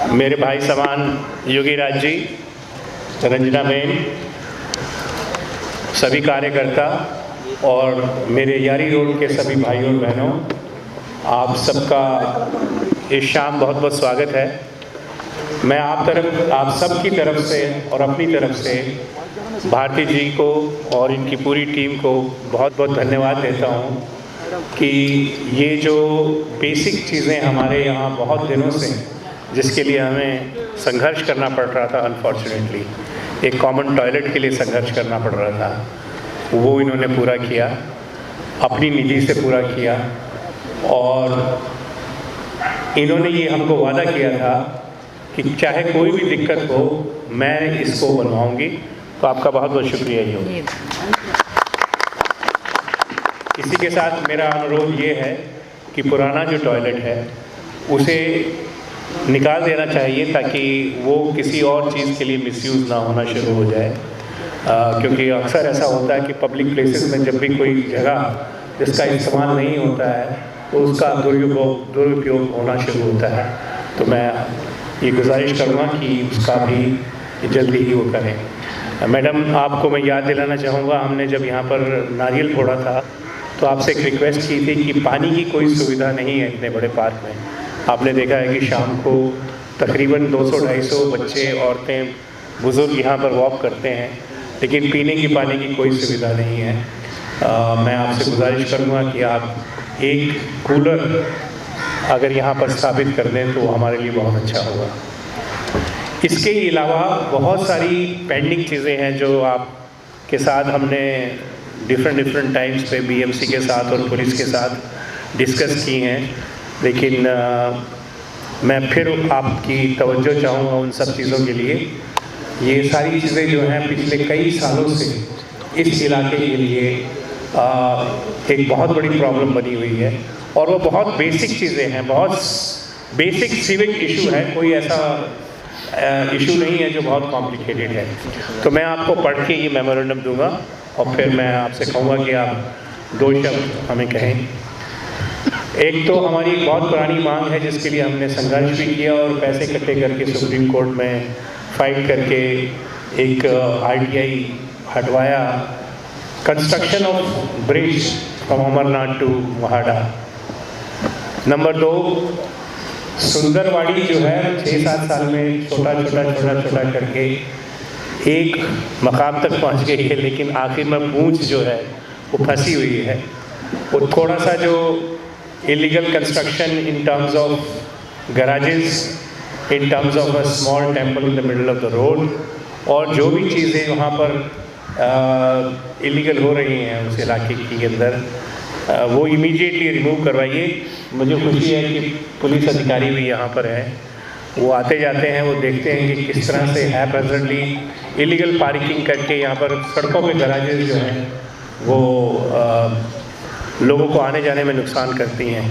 मेरे भाई समान योगीराज जी, रंजना बेन, सभी कार्यकर्ता और मेरे यारी रोड के सभी भाइयों और बहनों, आप सबका इस शाम बहुत बहुत स्वागत है। मैं आप सब की तरफ से और अपनी तरफ से भारती जी को और इनकी पूरी टीम को बहुत बहुत धन्यवाद देता हूँ कि ये जो बेसिक चीज़ें हमारे यहाँ बहुत दिनों से जिसके लिए हमें संघर्ष करना पड़ रहा था, अनफॉर्चुनेटली एक कॉमन टॉयलेट के लिए संघर्ष करना पड़ रहा था, वो इन्होंने पूरा किया, अपनी निधि से पूरा किया। और इन्होंने ये हमको वादा किया था कि चाहे कोई भी दिक्कत हो मैं इसको बनवाऊंगी। तो आपका बहुत बहुत शुक्रिया ये। इसी के साथ मेरा अनुरोध ये है कि पुराना जो टॉयलेट है उसे निकाल देना चाहिए ताकि वो किसी और चीज़ के लिए मिसयूज़ ना होना शुरू हो जाए, क्योंकि अक्सर ऐसा होता है कि पब्लिक प्लेसेस में जब भी कोई जगह जिसका इस्तेमाल नहीं होता है तो उसका दुरुपयोग होना शुरू होता है। तो मैं ये गुजारिश करूँगा कि उसका भी जल्दी ही वो करें। मैडम, आपको मैं याद दिलाना चाहूँगा, हमने जब यहाँ पर नारियल फोड़ा था तो आपसे एक रिक्वेस्ट की थी कि पानी की कोई सुविधा नहीं है इतने बड़े पार्क में। आपने देखा है कि शाम को तकरीबन 200-250 बच्चे, औरतें, बुज़ुर्ग यहाँ पर वॉक करते हैं, लेकिन पीने की पानी की कोई सुविधा नहीं है। मैं आपसे गुजारिश करूँगा कि आप एक कूलर अगर यहाँ पर स्थापित कर दें तो हमारे लिए बहुत अच्छा होगा। इसके अलावा बहुत सारी पेंडिंग चीज़ें हैं जो आपके साथ हमने डिफरेंट टाइम्स पे बीएमसी के साथ और पुलिस के साथ डिस्कस की हैं, लेकिन मैं फिर आपकी तवज्जो चाहूँगा उन सब चीज़ों के लिए। ये सारी चीज़ें जो हैं पिछले कई सालों से इस इलाके के लिए एक बहुत बड़ी प्रॉब्लम बनी हुई है और वो बहुत बेसिक चीज़ें हैं, बहुत बेसिक सिविक इशू है, कोई ऐसा इशू नहीं है जो बहुत कॉम्प्लिकेटेड है। तो मैं आपको पढ़ के ये मेमोरेंडम दूंगा और फिर मैं आपसे कहूँगा कि आप 2 शब्द हमें कहें। एक तो हमारी एक बहुत पुरानी मांग है जिसके लिए हमने संघर्ष भी किया और पैसे इकट्ठे करके सुप्रीम कोर्ट में फाइट करके एक आरटीआई हटवाया, construction of bridge from Amarnath to Mahada. Number 2, Sundarwadi जो है 6-7 साल में छोटा करके एक मकाम तक पहुंच गई है, लेकिन आखिर में पूंछ जो है वो फंसी हुई है। वो थोड़ा सा जो illegal construction in terms of garages, in terms of a small temple in the middle of the road, और जो भी चीज़ें वहाँ पर इलीगल हो रही हैं उस इलाके के अंदर, वो इमीडिएटली रिमूव करवाइए। मुझे खुशी है कि पुलिस अधिकारी भी यहाँ पर हैं, वो आते जाते हैं, वो देखते हैं कि किस तरह से हैपहैज़र्डली इलीगल पार्किंग करके यहाँ पर सड़कों पे गैराजेस जो हैं वो लोगों को आने जाने में नुकसान करती हैं।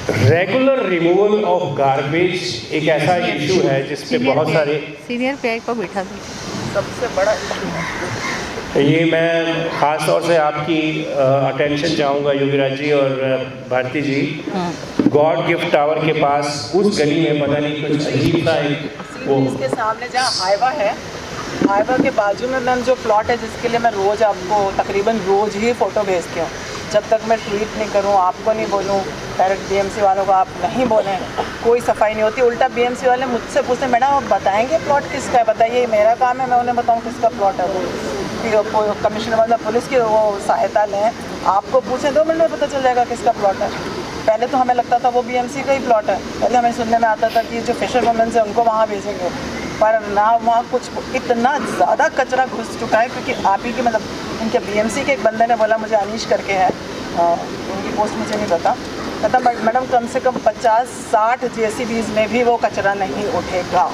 रेगुलर रिमूवल ऑफ गार्बेज एक ऐसा इशू है जिस पे बहुत सारे सीनियर पेड़ को बिठा दो, सबसे बड़ा इशू है ये। मैं ख़ास तौर से आपकी अटेंशन चाहूँगा योगीराज जी और भारती जी। गॉड गिफ्ट टावर के पास उस गली में पता नहीं कुछ अजीब सा वो इसके सामने जहाँ हाईवा है, हाईवा के बाजू में मैम जो प्लॉट है जिसके लिए मैं रोज़ आपको तकरीबन रोज़ ही फ़ोटो भेजती हूँ। जब तक मैं ट्वीट नहीं करूँ, आपको नहीं बोलूँ, डायरेक्ट बीएमसी वालों को आप नहीं बोलें, कोई सफाई नहीं होती। उल्टा बीएमसी वाले मुझसे पूछते मैडम आप बताएंगे प्लॉट किसका है, बताइए, मेरा काम है मैं उन्हें बताऊँ किसका प्लॉट है। वो कमिश्नर मतलब पुलिस की वो सहायता लें, आपको पूछें 2 मिनट में पता चल जाएगा किसका प्लॉट है। पहले तो हमें लगता था वो बीएमसी का ही प्लॉट है, पहले हमें सुनने में आता था कि जो फिशर वुमेन्स है उनको वहाँ भेजेंगे, पर ना वहाँ कुछ इतना ज़्यादा कचरा घुस चुका है। क्योंकि आप ही की मतलब इनके बीएमसी के एक बंदे ने बोला, मुझे अनीश करके है, उनकी पोस्ट मुझे नहीं पता, मतलब मैडम कम से कम 50-60 जेसीबीज़ में भी वो कचरा नहीं उठेगा,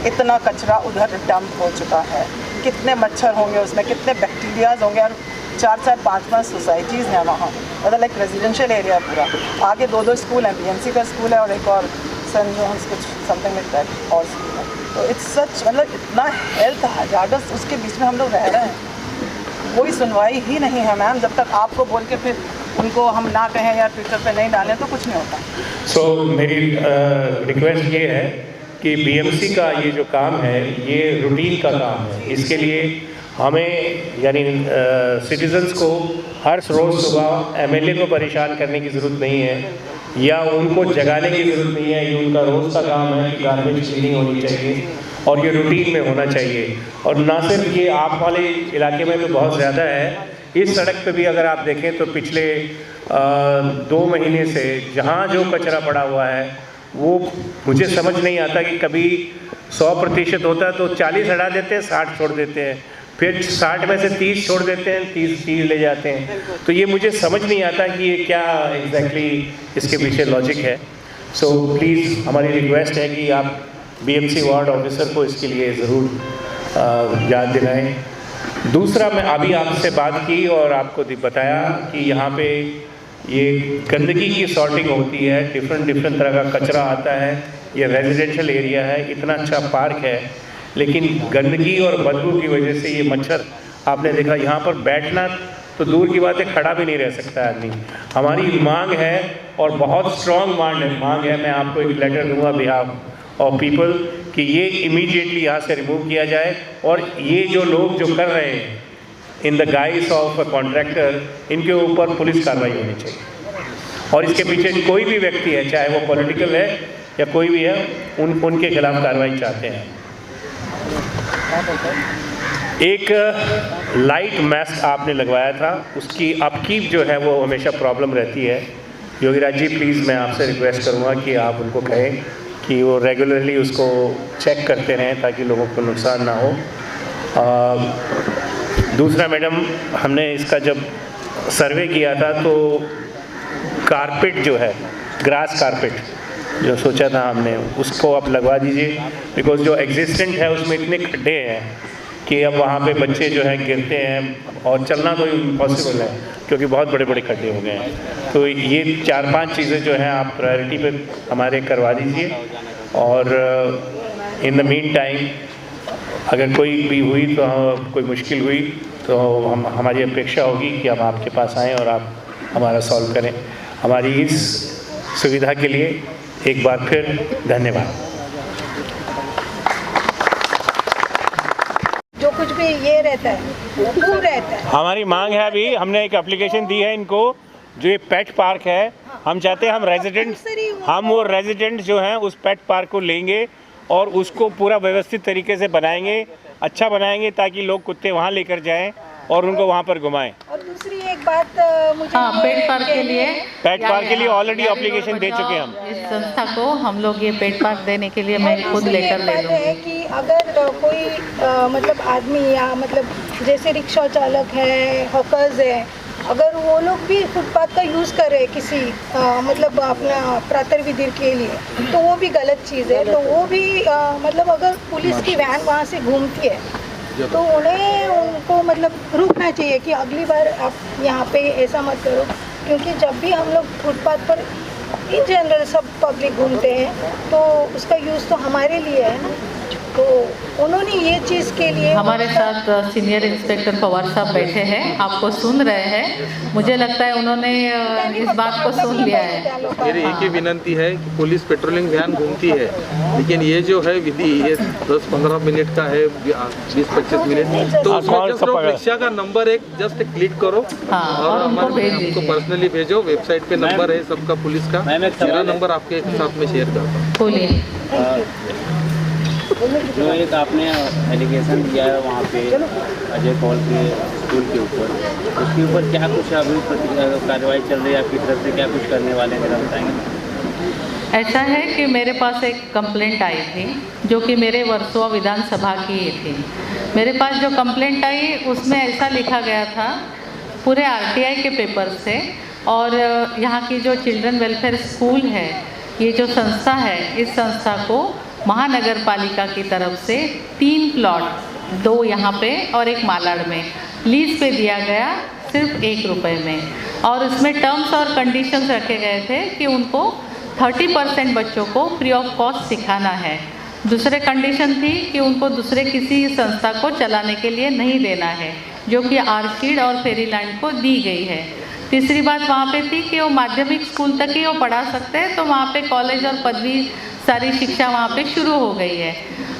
इतना कचरा उधर डंप हो चुका है। कितने मच्छर होंगे उसमें, कितने बैक्टीरियाज होंगे, और 4-5 सोसाइटीज़ हैं वहाँ, मतलब लाइक रेजिडेंशियल एरिया पूरा। आगे 2 स्कूल हैं, बीएमसी का स्कूल है और एक और सेंट जॉन्स कुछ समथिंग लाइक दैट और स्कूल है। तो इट्स सच, मतलब इतना हेल्थ हजार्डस उसके बीच में हम लोग रह रहे हैं, कोई सुनवाई ही नहीं है मैम। जब तक आपको बोल के फिर उनको हम ना कहें या ट्विटर पे नहीं डालें तो कुछ नहीं होता। सो मेरी रिक्वेस्ट ये है कि बीएमसी का ये जो काम है ये रूटीन का काम है। इसके लिए हमें यानी सिटीजन्स को हर रोज़ सुबह एमएलए को परेशान करने की ज़रूरत नहीं है या उनको जगाने की ज़रूरत नहीं है। ये उनका रोज़ का काम है कि गार्बेज क्लीनिंग होनी चाहिए और ये रूटीन में होना चाहिए। और ना सिर्फ ये आप वाले इलाके में तो बहुत ज़्यादा है, इस सड़क पे भी अगर आप देखें तो पिछले 2 महीने से जहाँ जो कचरा पड़ा हुआ है वो मुझे समझ नहीं आता कि कभी 100% होता है तो 40 हटा देते हैं, 60 छोड़ देते हैं, फिर 60 में से 30 छोड़ देते हैं, 30 ले जाते हैं। तो ये मुझे समझ नहीं आता कि ये क्या एग्जैक्टली इसके पीछे लॉजिक है। सो प्लीज़ हमारी रिक्वेस्ट है कि आप बीएमसी वार्ड ऑफिसर को इसके लिए ज़रूर याद दिलाएं। दूसरा, मैं अभी आपसे बात की और आपको बताया कि यहाँ पे ये गंदगी की सॉर्टिंग होती है, डिफरेंट तरह का कचरा आता है। ये रेजिडेंशियल एरिया है, इतना अच्छा पार्क है, लेकिन गंदगी और बदबू की वजह से ये मच्छर, आपने देखा यहाँ पर बैठना तो दूर की बात है, खड़ा भी नहीं रह सकता आदमी। हमारी मांग है और बहुत स्ट्रॉन्ग मांग है, मैं आपको एक लेटर दूंगा बिहाफ ऑफ पीपल कि ये इमीडिएटली यहाँ से रिमूव किया जाए। और ये जो लोग जो कर रहे हैं in the guys of a contractor, इनके ऊपर पुलिस कार्रवाई होनी चाहिए। और इसके पीछे कोई भी व्यक्ति है, चाहे वो पॉलिटिकल है या कोई भी है, उनके खिलाफ कार्रवाई चाहते हैं। एक लाइट मास्क आपने लगवाया था, उसकी अपकीप जो है वो हमेशा प्रॉब्लम रहती है। योगीराज जी प्लीज़ मैं आपसे रिक्वेस्ट करूँगा कि आप उनको कहें कि वो रेगुलरली उसको चेक करते रहें ताकि लोगों को नुकसान ना हो। दूसरा मैडम, हमने इसका जब सर्वे किया था तो कारपेट जो है, ग्रास कारपेट जो सोचा था हमने, उसको आप लगवा दीजिए, बिकॉज़ जो एग्जिस्टेंट है उसमें इतने खड्डे हैं कि अब वहाँ पे बच्चे जो है गिरते हैं और चलना तो इम्पॉसिबल है क्योंकि बहुत बड़े बड़े खड्डे हो गए हैं। तो ये 4-5 चीज़ें जो हैं आप प्रायोरिटी पे हमारे करवा दीजिए। और इन द मीन टाइम अगर कोई भी हुई तो कोई मुश्किल हुई तो हमारी अपेक्षा होगी कि हम आपके पास आएँ और आप हमारा सॉल्व करें। हमारी इस सुविधा के लिए एक बार फिर धन्यवाद। जो कुछ भी ये रहता है वो रहता है। हमारी मांग है, अभी हमने एक एप्लीकेशन दी है इनको, जो ये पेट पार्क है, हम चाहते हैं हम वो रेजिडेंट जो हैं उस पेट पार्क को लेंगे और उसको पूरा व्यवस्थित तरीके से बनाएंगे, अच्छा बनाएंगे ताकि लोग कुत्ते वहाँ लेकर जाएं और उनको वहाँ पर घुमाएं। और दूसरी एक बात मुझे पेट पार्क के लिए ऑलरेडी एप्लीकेशन दे चुके हैं हम। इस संस्था को हम लोग ये पेट पार्क देने के लिए मैं खुद लेकर ले लूँगी। है कि अगर कोई मतलब आदमी या मतलब जैसे रिक्शा चालक है, हॉकर्स है, अगर वो लोग भी फुटपाथ का यूज़ कर रहे हैं किसी मतलब अपना प्रातर्विधि के लिए, तो वो भी गलत चीज़ है। तो वो भी मतलब अगर पुलिस की वैन वहाँ से घूमती है तो उनको मतलब रुकना चाहिए कि अगली बार आप यहाँ पे ऐसा मत करो, क्योंकि जब भी हम लोग फुटपाथ पर इन जनरल सब पब्लिक घूमते हैं तो उसका यूज़ तो हमारे लिए है ना। तो उन्होंने ये चीज़ के लिए हमारे साथ सीनियर इंस्पेक्टर पवार साहब बैठे हैं, आपको सुन रहे हैं। मुझे लगता है उन्होंने इस बात को सुन लिया है। मेरी एक ही विनंती है कि पुलिस पेट्रोलिंग वैन घूमती है, लेकिन ये जो है विधि ये 10-15 मिनट का है, 20-25 मिनट, तो उसमें जस्ट रिक्शा का नंबर एक जस्ट क्लिक करो और हमको पर्सनली भेजो। वेबसाइट पे नंबर है सबका पुलिस का, मेरा नंबर आपके साथ में शेयर करता हूँ। जो एक आपने एलिगेशन दिया है वहाँ पे अजय कौल के स्कूल के ऊपर, उसके ऊपर क्या कुछ अभी कार्रवाई चल रही है आपकी तरफ से, क्या कुछ करने वाले हैं, बताएंगे? ऐसा है कि मेरे पास एक कंप्लेंट आई थी जो कि मेरे वर्सोवा विधानसभा की थी। मेरे पास जो कंप्लेंट आई उसमें ऐसा लिखा गया था पूरे आरटीआई के पेपर से, और यहाँ की जो चिल्ड्रन वेलफेयर स्कूल है, ये जो संस्था है, इस संस्था को महानगर पालिका की तरफ से 3 प्लॉट, 2 यहाँ पे और एक मालाड में लीज पे दिया गया सिर्फ 1 रुपये में। और उसमें टर्म्स और कंडीशंस रखे गए थे कि उनको 30% बच्चों को फ्री ऑफ कॉस्ट सिखाना है। दूसरे कंडीशन थी कि उनको दूसरे किसी संस्था को चलाने के लिए नहीं देना है, जो कि आर्शीड और फेरीलैंड को दी गई है। तीसरी बात वहाँ पे थी कि वो माध्यमिक स्कूल तक ही वो पढ़ा सकते हैं, तो वहाँ पे कॉलेज और पदवी सारी शिक्षा वहाँ पे शुरू हो गई है।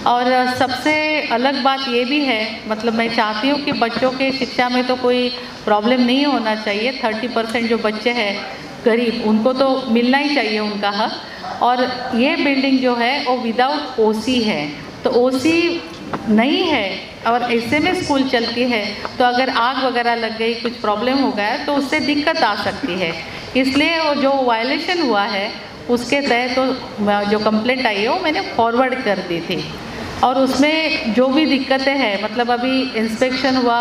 और सबसे अलग बात ये भी है, मतलब मैं चाहती हूँ कि बच्चों के शिक्षा में तो कोई प्रॉब्लम नहीं होना चाहिए। 30% जो बच्चे हैं गरीब, उनको तो मिलना ही चाहिए उनका हक। और ये बिल्डिंग जो है वो विदाउट ओसी है, तो ओसी नहीं है और ऐसे में स्कूल चलती है, तो अगर आग वगैरह लग गई, कुछ प्रॉब्लम हो गया तो उससे दिक्कत आ सकती है। इसलिए वो जो वायलेशन हुआ है उसके तहत तो जो कंप्लेंट आई है वो मैंने फॉरवर्ड कर दी थी। और उसमें जो भी दिक्कतें हैं, मतलब अभी इंस्पेक्शन हुआ,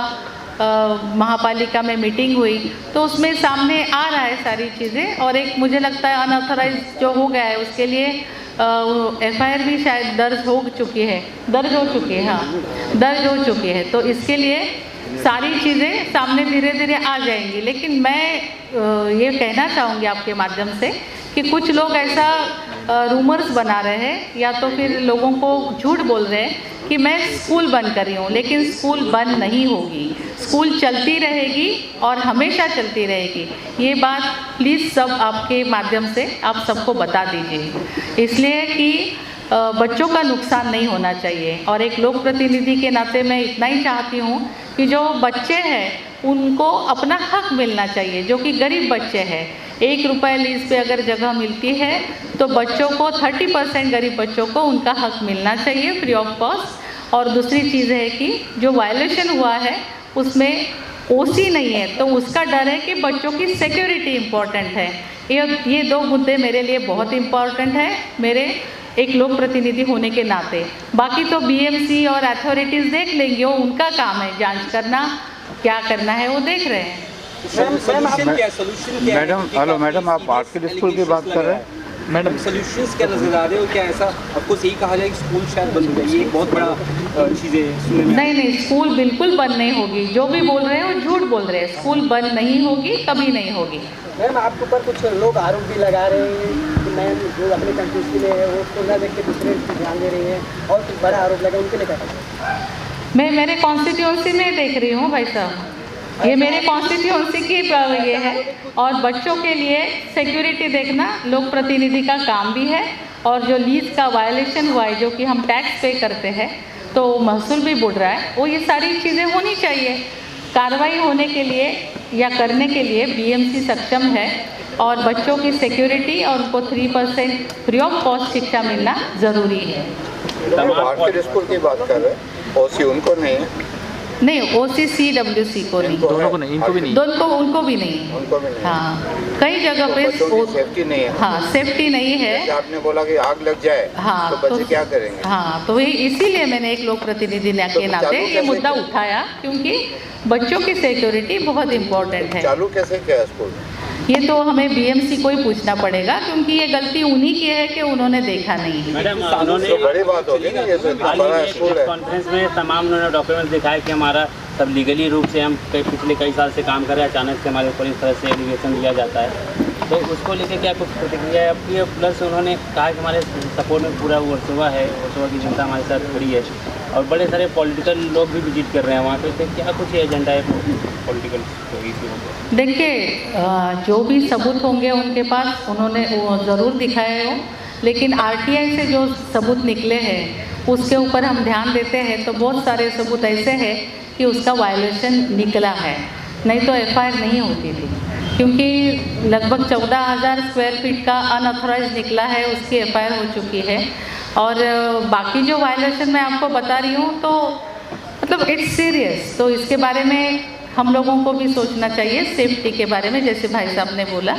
महापालिका में मीटिंग हुई, तो उसमें सामने आ रहा है सारी चीज़ें। और एक मुझे लगता है अनऑथराइज जो हो गया है उसके लिए FIR भी शायद दर्ज हो चुकी है, दर्ज हो चुकी है। तो इसके लिए सारी चीज़ें सामने धीरे धीरे आ जाएंगी। लेकिन मैं ये कहना चाहूँगी आपके माध्यम से कि कुछ लोग ऐसा रूमर्स बना रहे हैं या तो फिर लोगों को झूठ बोल रहे हैं कि मैं स्कूल बंद कर रही हूँ, लेकिन स्कूल बंद नहीं होगी, स्कूल चलती रहेगी और हमेशा चलती रहेगी। ये बात प्लीज़ सब आपके माध्यम से आप सबको बता दीजिए, इसलिए कि बच्चों का नुकसान नहीं होना चाहिए। और एक लोक प्रतिनिधि के नाते मैं इतना ही चाहती हूँ कि जो बच्चे हैं उनको अपना हक मिलना चाहिए, जो कि गरीब बच्चे हैं। 1 रुपये लीज पे अगर जगह मिलती है तो बच्चों को 30% गरीब बच्चों को उनका हक मिलना चाहिए फ्री ऑफ कॉस्ट। और दूसरी चीज़ है कि जो वायलेशन हुआ है उसमें ओसी नहीं है, तो उसका डर है कि बच्चों की सिक्योरिटी इम्पॉर्टेंट है। ये 2 मुद्दे मेरे लिए बहुत इम्पॉर्टेंट है, मेरे एक लोक प्रतिनिधि होने के नाते। बाकी तो BMC और अथॉरिटीज़ देख लेंगे, वो उनका काम है, जांच करना, क्या करना है वो देख रहे हैं। मैडम हेलो मैडम, आप आर्ट के स्कूल की बात कर रहे हैं? मैडम सोल्यूशंस क्या नजर आ रहे हो? क्या ऐसा आपको सही कहा जाए कि स्कूल शायद बंद हो जाए? ये एक बहुत बड़ा चीज़ें सुनने में नहीं, स्कूल बिल्कुल बंद नहीं होगी। जो भी बोल रहे हैं वो झूठ बोल रहे हैं। स्कूल बंद नहीं होगी, कभी नहीं होगी। मैम आपके ऊपर कुछ लोग आरोप भी लगा रहे हैं कि मैम जो अपने कंट्री में है वो उसको न देख के दूसरे पे ध्यान दे रही हैं, और कुछ बड़ा आरोप लगा, उनके लिए क्या? मैं मेरे कॉन्स्टिट्यूंसी में देख रही हूँ भाई साहब, ये मेरे कॉन्स्टिट्यूंसी की ये है। और बच्चों के लिए सिक्योरिटी देखना लोक प्रतिनिधि का काम भी है। और जो लीज का वायलेशन हुआ है, जो कि हम टैक्स पे करते हैं तो महसूल भी बढ़ रहा है, वो ये सारी चीज़ें होनी चाहिए। कार्रवाई होने के लिए या करने के लिए BMC सक्षम है। और बच्चों की सिक्योरिटी और उनको 3% फ्री ऑफ कॉस्ट शिक्षा मिलना ज़रूरी है। आर्ट के स्कूल की बात कर रहे हैं, ओसी उनको नहीं है? नहीं, OC CWC को नहीं, दोनों को नहीं, इनको भी नहीं, उनको भी नहीं। हाँ, कई जगह पे सेफ्टी नहीं है। हाँ, सेफ्टी नहीं है। आपने बोला कि आग लग जाए, हाँ, तो बच्चे क्या करेंगे? हाँ, तो इसीलिए मैंने एक लोक प्रतिनिधि के नाते ये मुद्दा उठाया, क्योंकि बच्चों की सिक्योरिटी बहुत इम्पोर्टेंट है। चालू कैसे किया स्कूल? ये तो हमें BMC को ही पूछना पड़ेगा, क्योंकि ये गलती उन्हीं की है कि उन्होंने देखा नहीं है। मैडम उन्होंने बड़ी बात होगी ना, ये तो बड़ा स्कूल है। कॉन्फ्रेंस में तमाम उन्होंने डॉक्यूमेंट्स दिखाया कि हमारा सब लीगली रूप से हम पिछले कई साल से काम कर रहे हैं, अचानक से हमारे ऊपर इस तरह से एलिगेशन दिया जाता है, तो उसको लेकर क्या कुछ प्रतिक्रिया है आपकी? प्लस उन्होंने कहा कि हमारे सपोर्ट में पूरा वर्सोवा है, वर्सोवा की जनता हमारे साथ खड़ी है, और बड़े सारे पॉलिटिकल लोग भी विजिट कर रहे हैं वहाँ पे, तो क्या कुछ एजेंडा है पॉलिटिकल? देखिए, जो भी सबूत होंगे उनके पास उन्होंने वो ज़रूर दिखाए हो, लेकिन RTI से जो सबूत निकले हैं उसके ऊपर हम ध्यान देते हैं तो बहुत सारे सबूत ऐसे हैं कि उसका वायलेशन निकला है, नहीं तो FIR नहीं होती थी। क्योंकि लगभग 14,000 स्क्वायर फीट का अनऑथराइज निकला है, उसकी FIR हो चुकी है। और बाकी जो वायलेशन मैं आपको बता रही हूँ तो मतलब इट्स सीरियस, तो इसके बारे में हम लोगों को भी सोचना चाहिए, सेफ्टी के बारे में। जैसे भाई साहब ने बोला,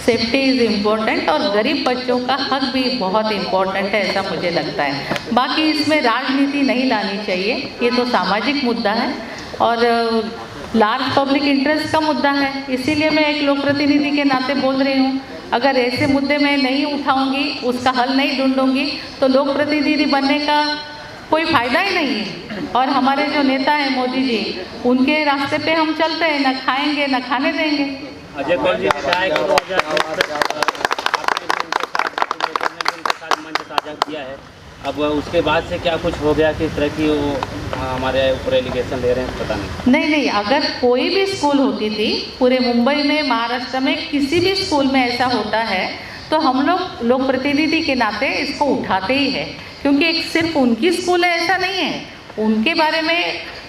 सेफ्टी इज़ इम्पोर्टेंट, और गरीब बच्चों का हक भी बहुत इम्पोर्टेंट है, ऐसा मुझे लगता है। बाकी इसमें राजनीति नहीं लानी चाहिए, ये तो सामाजिक मुद्दा है और लार्ज पब्लिक इंटरेस्ट का मुद्दा है। इसीलिए मैं एक लोक प्रतिनिधि के नाते बोल रही हूँ, अगर ऐसे मुद्दे मैं नहीं उठाऊंगी, उसका हल नहीं ढूंढूंगी, तो लोक प्रतिनिधि बनने का कोई फ़ायदा ही नहीं है। और हमारे जो नेता हैं मोदी जी, उनके रास्ते पे हम चलते हैं, न खाएंगे न खाने देंगे। अजय कौल जी ने कहा है कि 2010 आपने भी उनके साथ मंच साझा किया है, अब उसके बाद से क्या कुछ हो गया कि इस तरह की वो हमारे ऊपर एलिगेशन ले रहे हैं, पता नहीं। नहीं, अगर कोई भी स्कूल होती थी पूरे मुंबई में, महाराष्ट्र में किसी भी स्कूल में ऐसा होता है तो हम लोग प्रतिनिधि के नाते इसको उठाते ही है, क्योंकि एक सिर्फ उनकी स्कूल है ऐसा नहीं है, उनके बारे में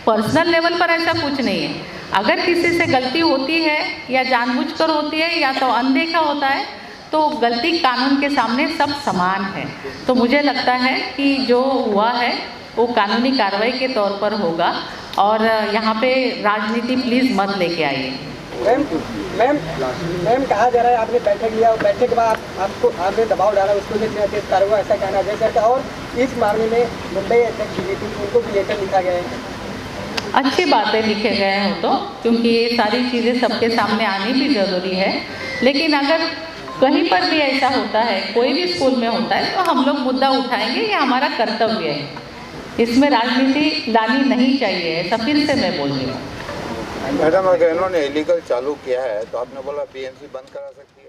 पर्सनल लेवल पर ऐसा कुछ नहीं है। अगर किसी से गलती होती है या जानबूझकर होती है या तो अनदेखा होता है तो गलती कानून के सामने सब समान है। तो मुझे लगता है कि जो हुआ है वो कानूनी कार्रवाई के तौर पर होगा और यहाँ पे राजनीति प्लीज़ मत लेके आइए। मैम कहा जा रहा है आपने बैठक लिया और बैठक के बाद आपने दबाव डाला उसको कार्रवाई ऐसा कहना जैसे सकता। और इस मामले में मुंबई अध्यक्ष बीजेपी उनको भी लेटर लिखा गया है। अच्छी बातें लिखे गए हो तो, क्योंकि ये सारी चीज़ें सबके सामने आनी भी ज़रूरी है। लेकिन अगर कहीं पर भी ऐसा होता है, कोई भी स्कूल में होता है, तो हम लोग मुद्दा उठाएंगे, ये हमारा कर्तव्य है। इसमें राजनीति लानी नहीं चाहिए, ऐसा फिर से मैं बोल रही हूँ। मैडम, अगर इन्होंने इलीगल चालू किया है तो आपने बोला बीएमसी बंद करा सकती है।